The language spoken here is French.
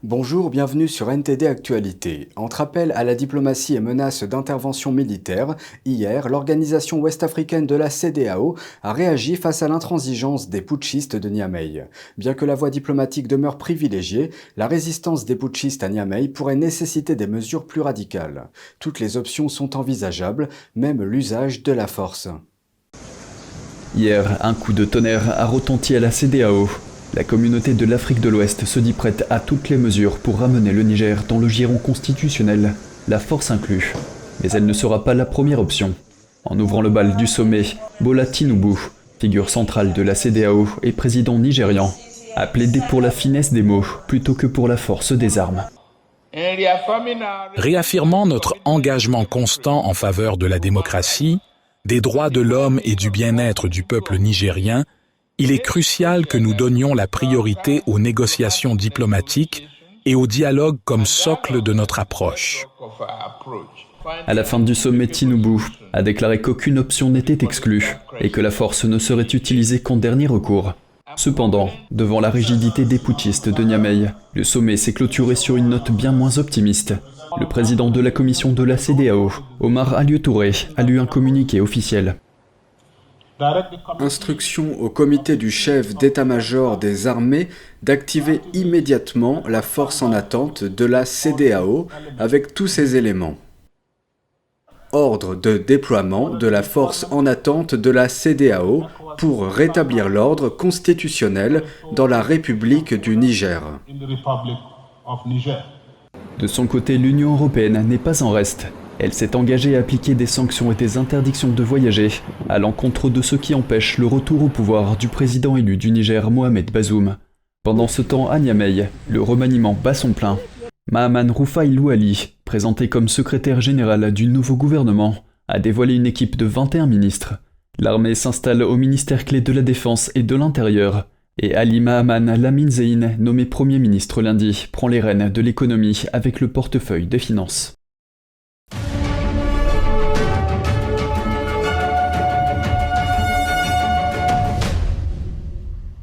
Bonjour, bienvenue sur NTD Actualité. Entre appel à la diplomatie et menaces d'intervention militaire, hier, l'organisation ouest-africaine de la CEDEAO a réagi face à l'intransigeance des putschistes de Niamey. Bien que la voie diplomatique demeure privilégiée, la résistance des putschistes à Niamey pourrait nécessiter des mesures plus radicales. Toutes les options sont envisageables, même l'usage de la force. Hier, un coup de tonnerre a retenti à la CEDEAO. La communauté de l'Afrique de l'Ouest se dit prête à toutes les mesures pour ramener le Niger dans le giron constitutionnel, la force inclue. Mais elle ne sera pas la première option. En ouvrant le bal du sommet, Bola Tinubu, figure centrale de la CEDEAO et président nigérian, a plaidé pour la finesse des mots plutôt que pour la force des armes. Réaffirmant notre engagement constant en faveur de la démocratie, des droits de l'homme et du bien-être du peuple nigérien, il est crucial que nous donnions la priorité aux négociations diplomatiques et au dialogue comme socle de notre approche. À la fin du sommet, Tinubu a déclaré qu'aucune option n'était exclue et que la force ne serait utilisée qu'en dernier recours. Cependant, devant la rigidité des putschistes de Niamey, le sommet s'est clôturé sur une note bien moins optimiste. Le président de la commission de la CEDEAO, Omar Alieu Touré, a lu un communiqué officiel. Instruction au comité du chef d'état-major des armées d'activer immédiatement la force en attente de la CEDEAO avec tous ses éléments. Ordre de déploiement de la force en attente de la CEDEAO pour rétablir l'ordre constitutionnel dans la République du Niger. De son côté, l'Union européenne n'est pas en reste. Elle s'est engagée à appliquer des sanctions et des interdictions de voyager à l'encontre de ceux qui empêchent le retour au pouvoir du président élu du Niger, Mohamed Bazoum. Pendant ce temps, à Niamey, le remaniement bat son plein. Mahaman Roufaï Louali, présenté comme secrétaire général du nouveau gouvernement, a dévoilé une équipe de 21 ministres. L'armée s'installe au ministère clé de la Défense et de l'Intérieur. Et Ali Mahaman Lamine Zeine, nommé Premier ministre lundi, prend les rênes de l'économie avec le portefeuille des Finances.